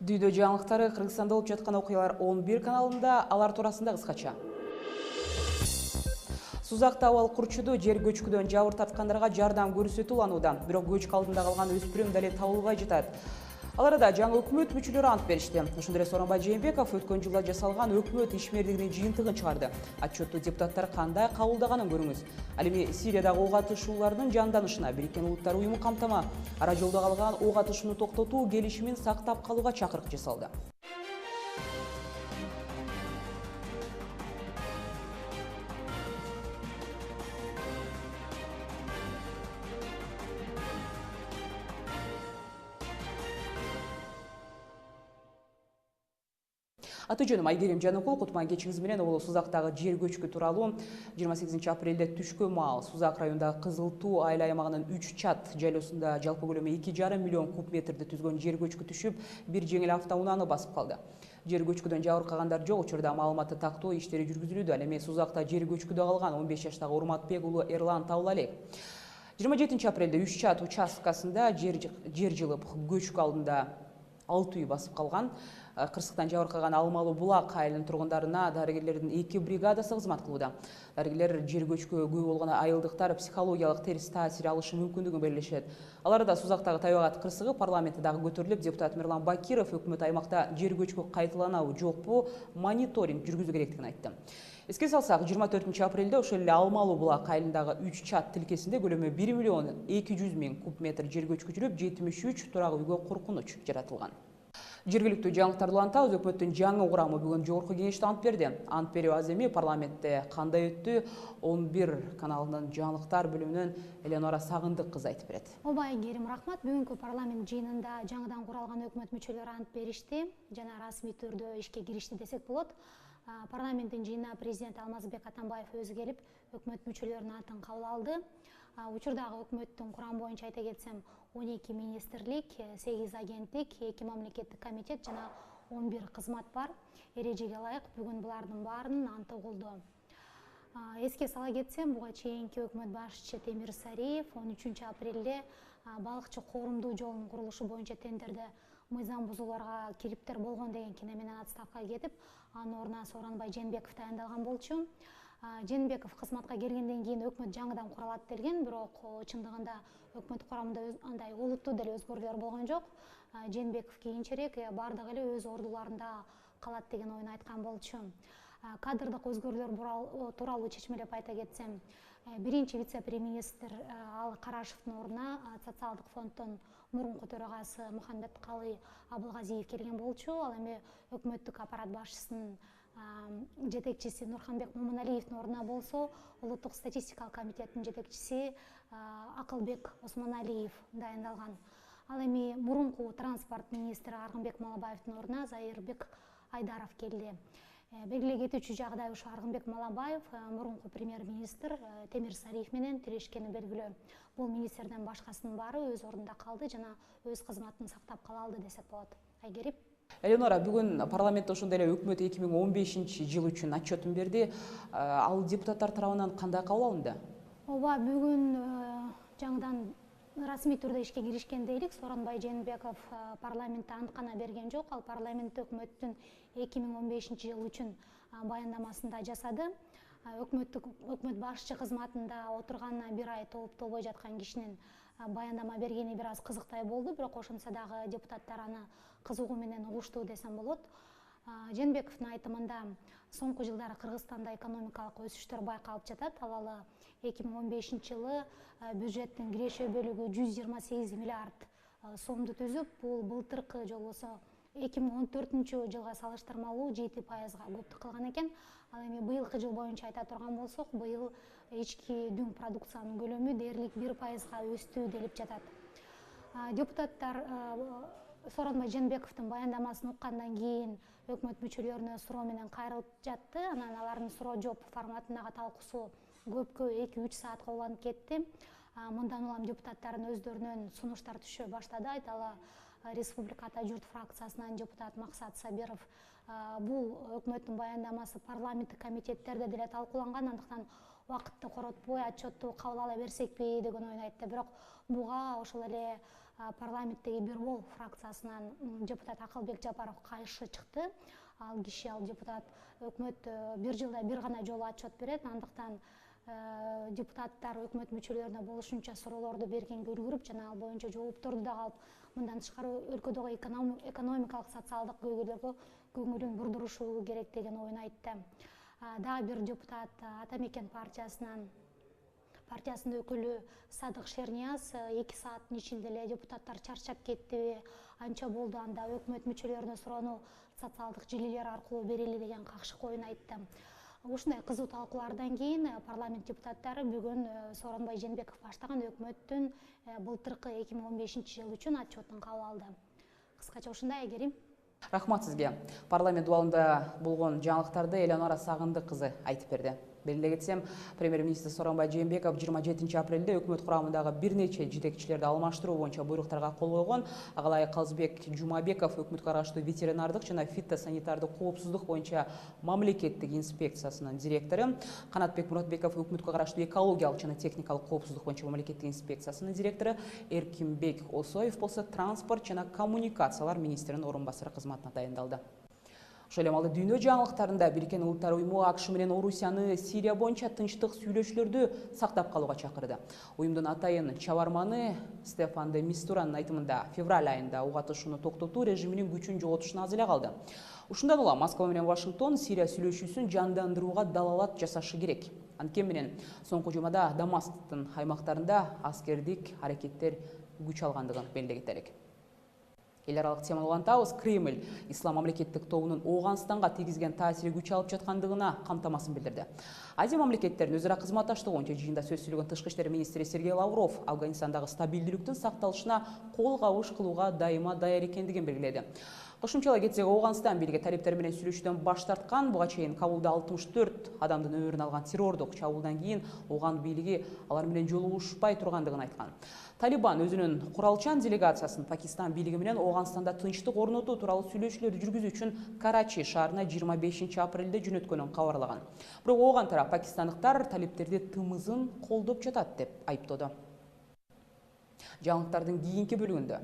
Дүйдө жаңылыктары Кыргызстанда болуп жаткан окуялар 11 каналында, алар туурасында кыскача. Сузакта абал курчуду жер көчкүдөн жабыр тарткандарга жардам көрсөтүү уланууда. Бирок көчкү алдында калган өспүрүм дале табылбай жатат. Аларда жаңы өкмөт мүчөлөрү ант беришти. Ошондой эле Сооронбай Жээнбеков өткөн жылда жасалган өкмөт ишмердигинин жыйынтыгын чыгарды. Отчетту депутаттар кандай кабылдаганын көрүңүз. Ал эми Сириядагы ок атышуулардын жанданышына Бириккен Улуттар уюму камтама, ара жолдо калган ок атышууну токтотуу келишимин сактап калууга чакырык жасалды. Аты жөнүм Айгерим Жаныкул. Кутман кечиңиз менен обол Сузактагы жер көчкү тууралуу 28 апрелде түшкө маал Сузак районундагы Кызыл Туу айыл аймагынын 3 чат жайлоосунда жалпы көлөмү 2,5 миллион куб метрди түзгөн жер көчкү түшүп, бир жеңил автоунааны басып калды. Жер көчкүдөн жабыркагандар жок, учурда маалыматты тактоо иштери жүргүзүлүүдө. Ал эми Сузакта жер көчкүдө калган 15 жаштагы Урматбек уулу Эрлан табыла элек. 27 апрелде 3 чат участкасында жер жылып, көчкү алдында 6 үй басып калган. Кырсыктан жабыркаган Алмалуу Булак айылынын тургундарына дарыгерлердин 2 бригадасы кызмат кылууда. Дарыгерлер жер көчкү күбө болгон айылдыктар психологиялык терс таасир алышы мүмкүндүгүн белгилешет. Аларда Сузактагы табигат кырсыгы парламентте дагы көтөрүлүп, депутат Мирлан Бакиров өкмөт аймакта жер көчкү кайталанабы жокпу мониторинг жүргүзүү керектигин айтты. Эске салсак, 24 апрелде ошол эле Алмалуу Булак айылындагы 3 чат тилкесинде көлөмү 1 миллион 200 миң куб метр жер көчкү жүрүп, 73 турак үйгө коркунуч жаратылган. Жергиликтүү жаңылыктарды улантабыз. Өкмөттүн жаңы курамы бүгүн жогорку кеңеште ант берди. Ант берүү аз эми парламентте кандай өттү? 11 каналынын жаңылыктар бөлүмүнөн Эленора Сагындык кызы айтып берет. Оба Айгерим, рахмат. Бүгүнкү парламент жыйынында жаңыдан куралган өкмөт мүчөлөрү ант беришти жана расмий түрдө ишке киришти десек болот. Парламенттин жыйынына президент Алмазбек Атамбаев өзү келип, өкмөт мүчөлөрүнүн атын кабыл алды. Учурдагы өкмөттүн курамы боюнча айта кетсем, 12 министрлик, 8 агенттик, 2 мамлекеттик комитет жана 11 кызмат бар. Эрежеге ылайык бүгүн булардын баарынын анты угулду. Эске сала кетсем, буга чейинки өкмөт башчысы Темир Сариев 13 апрелде балыкчы коорумдуу жолунун курулушу боюнча тендерде мыйзам бузууларга кириптер болгон деген кине менен отставкага кетип, анын ордуна Сооронбай Жээнбеков дайындалган болчу. Жээнбеков кызматка келгенден кийин өкмөт жаңыдан куралат делген, бирок чындыгында өкмөт курамында андай олуттуу деле өзгөрүүлөр болгон жок. Жээнбеков кийинчерээк бардыгы эле өз ордуларында калат деген оюн айткан болчу. Кадрдык өзгөрүүлөр тууралуу чечмелеп айта кетсем, биринчи вице-премьер-министр Алы Карашевдин ордуна социалдык фонддун мурунку төрагасы Мухаммедкалый Абылгазиев келген болчу. Ал эми өкмөттүк аппарат башчысынын жетекчиси Нурханбек Момуналиевдин ордуна болсо, улуттук статистикалык комитеттин жетекчиси Акылбек Осмоналиев дайындалган. Ал эми мурунку транспорт министри Аргынбек Малабаевдин ордуна Зайырбек Айдаров келди. Белгилей кетүүчү жагдай, ушу Аргынбек Малабаев мурунку премьер-министр Темир Сариев менен тирешкени белгилүү. Бул министрден башкасынын баары өз ордунда калды жана өз кызматын сактап кала алды десек болот. Айгерим. Эленора, бүгүн парламентте ошондой эле өкмөт 2015 жыл үчүн отчетун берди. Ал депутаттар тарабынан кандай кабыл алынды? Ооба, бүгүн жаңыдан расмий түрдө ишке киришкен дейлик. Сооронбай Жээнбеков парламентте анткана берген жок. Ал парламентте өкмөттүн 2015 жыл үчүн баяндамасында жасады. Өкмөт башчы кызматында отурганына бир ай толбой жаткан кишинин баяндама бергени бир аз кызыктай болду, бирок ошентсе дагы депутаттар аны кызыгуу менен угушту десем болот. Жээнбековдун айтымында соңку жылдары Кыргызстанда экономикалык өсүштөр байкалып жатат. Ал 2015 жылы бюджеттин киреше бөлүгү 128 миллиард сомду түзүп, бул былтыркы жолусу 2014 жылга салыштырмалуу 7% көптүк кылган экен. Ал эми быйылкы жыл боюнча айта турган болсок, быйыл ички дүң продукциянын көлөмү дээрлик 1% өстү делип жатат. Депутаттар Сооронбай Жээнбековдун баяндамасын уккандан кийин өкмөт мүчөлөрүнө суроо менен кайрылып жатты. Анан алардын суроо жооп форматындагы талкуусу көпкө 2-3 саатка уланып кетти. Мындан улам депутаттардын өздөрүнөн сунуштар түшө баштады. Айталы, Республика Ата журт фракциясынан депутат Максат Сабиров бул өкмөттүн баяндамасы парламенттик комитеттерде деле талкууланган, андыктан убакытты коротпой отчетту кабыл ала берсекпи деген оюн айтты. Бирок буга ошол эле парламенттеги Бирмол фракциясынан депутат Акылбек Жапаров кайшы чыкты. Ал депутат өкмөт бир жылда бир гана жолу отчет берет, андыктан депутаттар өкмөт мүчөлөрүнө болушунча суроолорду бергенге үлгүрүп, жана ал боюнча жоопторду да алып, мындан тышкары өлкөдөгү экономикалык социалдык көйгөйлөргө көңүлүн бурдурушу керек деген оюн айтты. Дагы бир депутат Атамекен партиясынын өкүлү Садык Шернияз 2 сааттын ичинде эле депутаттар чарчап кеттиби, анча болду, анда өкмөт мүчөлөрүнө суроону социалдык желилер аркылуу берели деген какшык оюн айтты. Ушундай кызуу талкуулардан кийин парламент депутаттары бүгүн Сооронбай Жээнбеков баштаган өкмөттүн былтыркы 2015 жыл үчүн отчетун кабыл алды. Кыскача ушундай, Айгерим. Рахмат сизге. Парламент дуалында болгон жаңылыктарды Элеонора Сагындык кызы айтып берди. Белгилей кетсем, премьер-министр Сооронбай Жээнбеков 27 апрелде өкмөт курамындагы бир нече жетекчилерди алмаштыруу боюнча буйруктарга кол койгон. Агалай Калзбек Жумабеков өкмөткө караштуу ветеринардык жана фитосанитардык коопсуздук боюнча мамлекеттик инспекциясынын директору, Канатбек Муратбеков өкмөткө караштуу экологиялык жана техникалык коопсуздук боюнча мамлекеттик инспекциясынын директору, Эркинбек Осоев болсо транспорт жана коммуникациялар министринин орун басары кызматына дайындалды. Ошол эле маалда дүйнө жаңылыктарында Бириккен Улуттар Уюму АКШ менен Орусияны Сирия боюнча тынчтык сүйлөшүүлөрдү сактап калууга чакырды. Уюмдун атайын чабарманы Стефан де Мистуранын айтымында февраль айында ок атышууну токтотуу режиминин күчүн жоготушуна аз эле калды. Ушундан улам Москва менен Вашингтон Сирия сүйлөшүүсүн жандандырууга далалат жасашы керек. Анткени менен соңку жумада Дамасктын аймактарында аскердик аракеттер күч алгандыгын белгилей кетелик. Эл аралык теманы улантабыз. Кремль ислам мамлекеттик тобунун Ооганстанга тийгизген таасири күч алып жаткандыгына камтамасын билдирди. Азия мамлекеттеринин өзара кызматташтыгы боюнча жыйында сөз сүйлөгөн тышкы иштер министри Сергей Лавров Афганистандагы стабилдүүлүктүн сакталышына кол кабыш кылууга дайыма даяр экендигин белгиледи. Кошумчалай кетсек, Ооганстан бийлиги талиптер менен сүйлөшүүдөн баш тарткан. Буга чейин Кабулда 64 адамдын өмүрүн алган террордук чабуулдан кийин Ооган бийлиги алар менен жолугушпай тургандыгын айткан. Талибан өзүнүн куралчан делегациясын Пакистан бийлиги менен Ооганстанда тынчтык орнотуу тууралуу сүйлөшүүлөрдү жүргүзүү үчүн Карачи шаарына 25 апрелде жөнөткөнүн кабарлаган. Бирок Ооган тарап пакистандыктар талиптерди тымызын колдоп жатат деп айыптоодо. Жаңылыктардын кийинки бөлүгүндө